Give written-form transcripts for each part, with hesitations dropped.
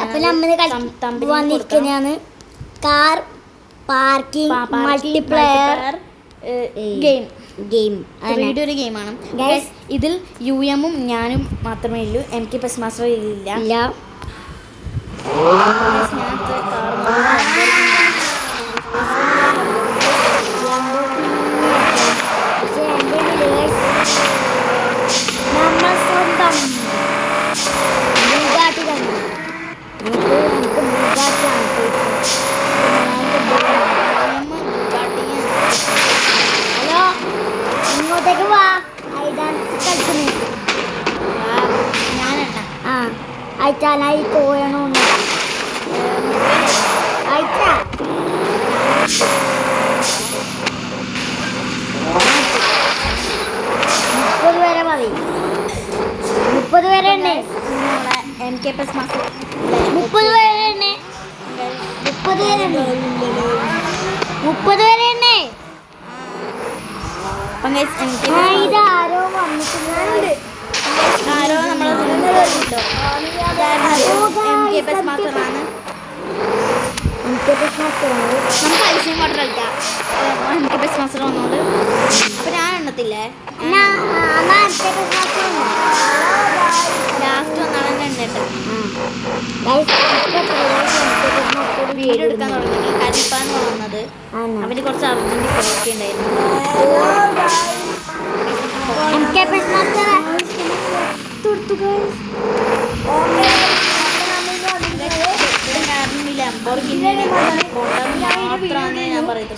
അപ്പൊ നമ്മൾ വന്നിരിക്കുന്നതാണ് car parking multiplayer game video ഒരു ഗെയിമാണ്. ഇതിൽ യുഎമ്മും ഞാനും മാത്രമേ ഉള്ളൂ. എനിക്ക് ബസ് മാസ്റ്റർ ഇല്ല. നമ്മൾ സ്വന്തം ഹലോ ഇങ്ങോട്ടേക്ക് വാ. കളിക്കുന്നു ആ അയച്ചാലായി പോയണോന്ന് അയച്ച 30 വരെ മതി. 30 വരെ തന്നെ. 30 വരെ തന്നെ. 30 വരെ തന്നെ. 30 വരെ തന്നെ. ഇതാരോ വന്നിട്ടുണ്ട്. ആരോ നമ്മളെ നമുക്ക് ഐസിങ് വാട്ടർ കളിക്കാം. എനിക്ക് ബസ് മാസ്റ്റർ വന്നോണ്ട് അപ്പൊ ഞാൻ എണ്ണത്തില്ലേ ലാസ്റ്റ് വന്നാണ് എണ്ണിട്ട് വീഡിയോ എടുക്കാൻ തുടങ്ങി. കരിപ്പാന്ന് വന്നത് അവന് കുറച്ച് അർജന്റ് പ്രവൃത്തി ഉണ്ടായിരുന്നു. മാത്രമാണ് ഞാൻ പറയുന്നത്.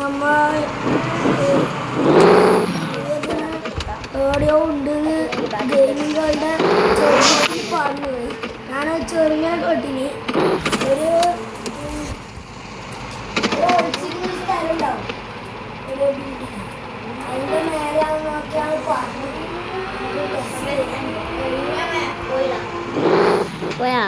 നമ്മൾ എവിടെയോ ഉണ്ടെന്ന് ഗെയിമുകളുടെ പറഞ്ഞു. ഞാൻ ചെറുങ്ങനെ കേട്ടിന് ഒരു സ്ഥലം ഉണ്ടാവും. അതിൻ്റെ നേരെ നോക്കിയാണ് പറഞ്ഞത്. പോയാ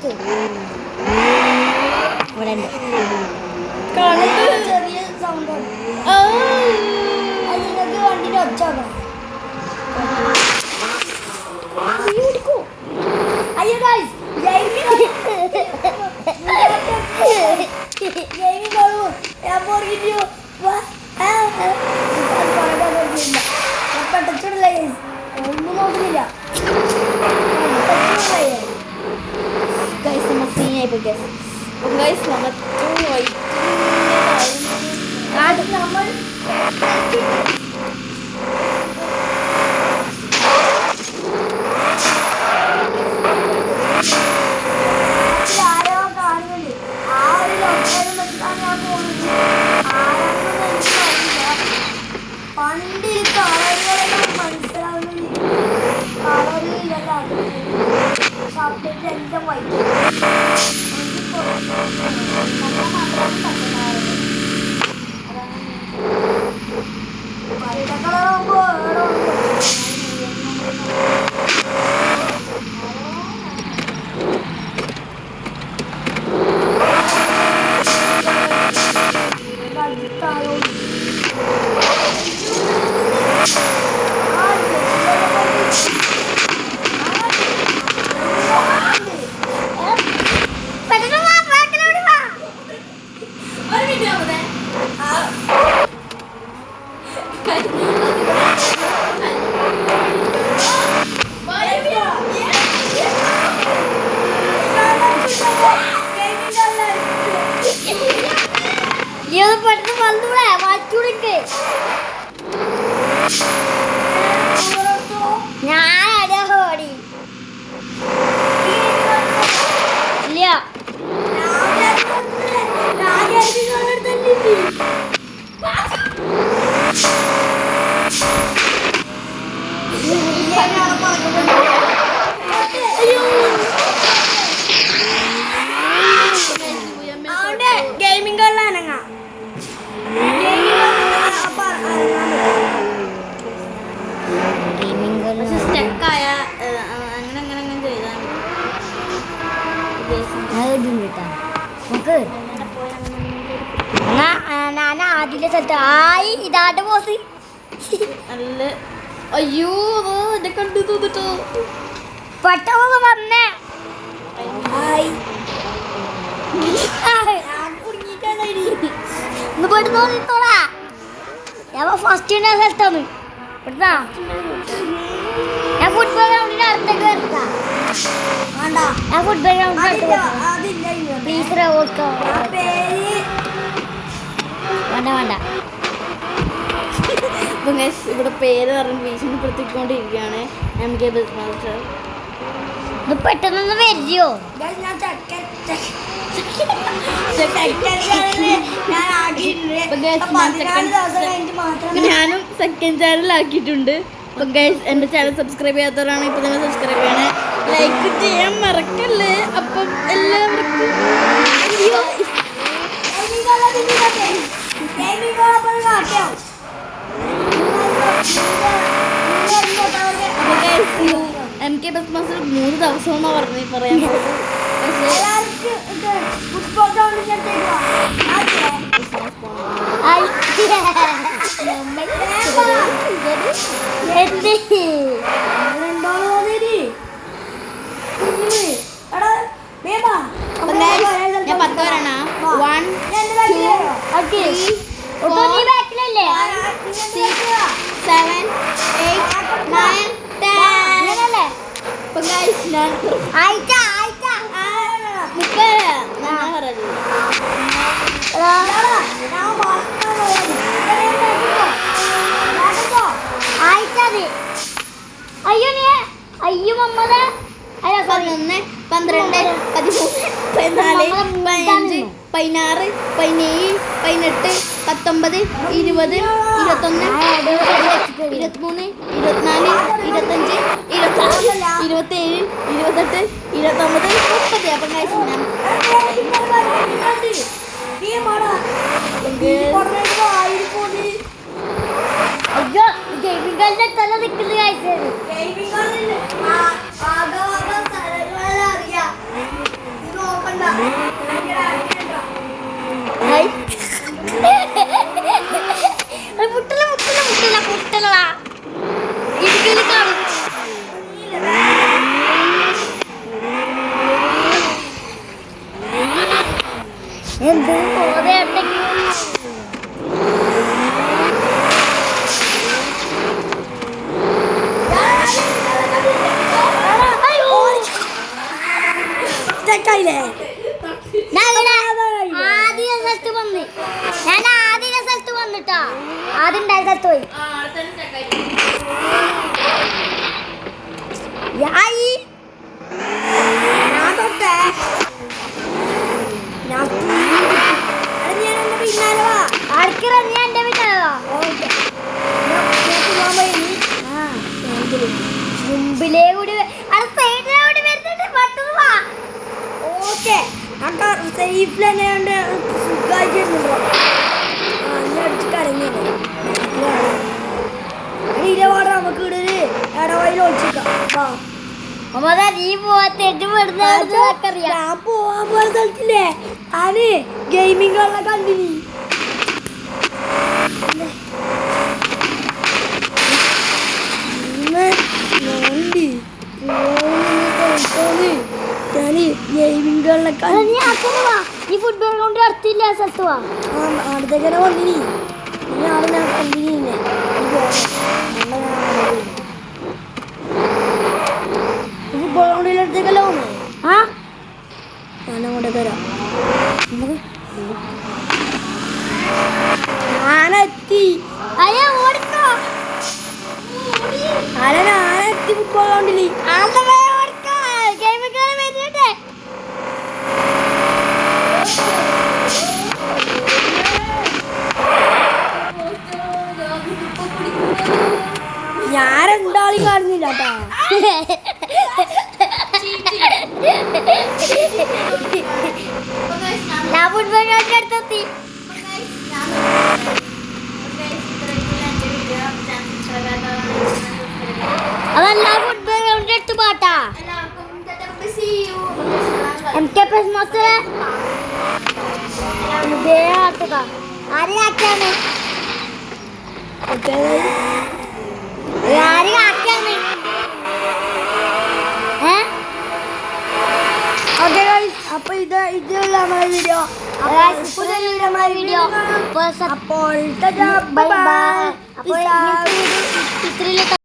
നോക്ക് ഇവിടെ ഉണ്ട് ചെറിയ സൗണ്ട് നിങ്ങൾക്ക് വണ്ടിന്റെ ഒച്ച അയ്യോ ഗൈസ് ഞാൻ പറഞ്ഞു പെട്ടില്ല ഒന്നും നോക്കുന്നില്ല ഗൈസ് നമ്മൾ സീനായിപ്പോ ഗൈസ് നമ്മൾ നമ്മൾ ആരോ കാണുന്നുണ്ട് ആ ഒരു ലൊക്കേഷൻ വെച്ചിട്ടാണ് ഞാൻ പോകുന്നത് പണ്ട് ഈ കളറുകളെല്ലാം മനസ്സിലാവുന്നില്ല കളറിലെല്ലാം ഷർട്ടിൻ്റെ എല്ലാം വൈറ്റ് വൈറ്റ് കളറാകുമ്പോൾ വേറെ പെട്ടെന്ന് വന്നൂടെ വാച്ചൂടിക്ക് ഞാൻ അടഹോടി ഇല്ല ഗെയിമിംഗ് കളിലാണങ്ങ സ്റ്റക്കായ അങ്ങനെ അങ്ങനെ അങ്ങനെ ചെയ്താൽ നമുക്ക് ഞാൻ ആദ്യത്തെ സ്ഥലത്ത് ആയി ഇതാന്റെ ബോസ് നല്ല അയ്യോ എന്നെ കണ്ടു തോന്നിട്ടോ പെട്ടെന്ന് വന്നേ ഫസ്റ്റ് സ്ഥലത്താണ് ഞാൻ ഫുട്ബോൾ ഗ്രൗണ്ടിന്റെ അടുത്തേക്ക് വരട്ടാ ഞാൻ ഫുട്ബോൾ ഗ്രൗണ്ടിന്റെ പ്ലീസ് വേണ്ട വേണ്ട ഇവിടെ പേര് പറഞ്ഞ് ഭീഷണിപ്പെടുത്തിക്കൊണ്ടിരിക്കുകയാണ് MK ബസ് മാസ്റ്റർ. ഇത് പെട്ടെന്നൊന്ന് വരികയോ ഞാനും സെക്കൻഡ് ചാനലാക്കിയിട്ടുണ്ട്. അപ്പം ഗൈസ് എൻ്റെ ചാനൽ സബ്സ്ക്രൈബ് ചെയ്യാത്തവരാണ് ഇപ്പം തന്നെ സബ്സ്ക്രൈബ് ചെയ്യണേ, ലൈക്ക് ചെയ്യാൻ മറക്കല്ലേ. അപ്പം എല്ലാവർക്കും MK ബസ് മാസ്റ്റർ 3 ദിവസം എന്നാ പറഞ്ഞു പറയാൻ. ഞാൻ 10 വരണ 1 2 3 ബാക്കിലല്ലേ 6 7 8 9 10 അപ്പം ഗൈസ് ഞാൻ അയ്യോ നീ അയ്യോ മമ്മത് 11 12 13 14 15 16 17 18 19 20 21 23 24 25 26 27 28 29 30. അപ്പം ഗൈസ് അയ്യോ ഗെയിമിംഗ് തല നിൽക്കുന്നത് ആയില്ലേ ആദ്യ സ്ഥലത്ത് വന്ന് ഞാൻ ആദ്യ സ്ഥലത്ത് വന്നിട്ടാ ആദ്യം ഉണ്ടായ സ്ഥലത്ത് പോയി ഞാൻ തൊട്ടേ ഞാൻ പിന്നാലെ വാ ആർക്കിറ നീ എന്റെ വീട്ടിലോ മുമ്പിലേ കൂടി സൈഡിലെ കൂടി വരുന്നുണ്ട് പെട്ടെന്ന് വാ ഓക്കെ സേഫിൽ തന്നെ സുഖമായിട്ടുണ്ടോ അന്ന് അടിച്ച് കരഞ്ഞല്ലേ ഇരവാട് നമുക്ക് ഇവിടെ ഒരു ഇടവയിൽ ഒളിച്ചേക്കാം അമ്മ നീ പോവാത്തേട്ട് വിടുന്ന ഞാൻ പോവാൻ പോയ സ്ഥലത്തില്ലേ ഞാന് ഗെയിമിങ്ങുള്ള കണ്ടിനി ഞാന് ഗെയിമിങ്ങുള്ള നീ ആക്കുന്നു വാ നീ ഫുട്ബോൾ കൊണ്ട് അടുത്തില്ല സ്ഥലത്ത് വാ അടുത്തേക്കനെ വന്നിനി നീ ആള് ഞാൻ കണ്ടിനില്ലേ ഫുട്ബോൾ ഗ്രൗണ്ടിൻ്റെ അടുത്തേക്കല്ലേ വന്നേ ആ ഞാനങ്ങോട്ട് തരാം ഞാനെത്തി അയ്യോ ഓടിക്കോ ഞാനെത്തി ഫുട്ബോൾ ഗ്രൗണ്ടിൽ ഞാൻ രണ്ടാളി കാണുന്നില്ല കേട്ടോ ഞാൻ ഫുട്ബോൾ കളിക്കാൻ അടുത്തെത്തി അതല്ല ഫുട്ബോൾ കളിക്കാൻ അടുത്ത് പാട്ടാ MKPS മൊത്തം ഇതേ ആട്ടുക ആരെയാക്കാണ് ആരെയാക്കാണ് ഓക്കെ അപ്പൊ ഇതുള്ള നമ്മുടെ വീഡിയോ വീഡിയോ അപ്പോൾ ബൈ ബൈ അപ്പോൾ ഇത്രയും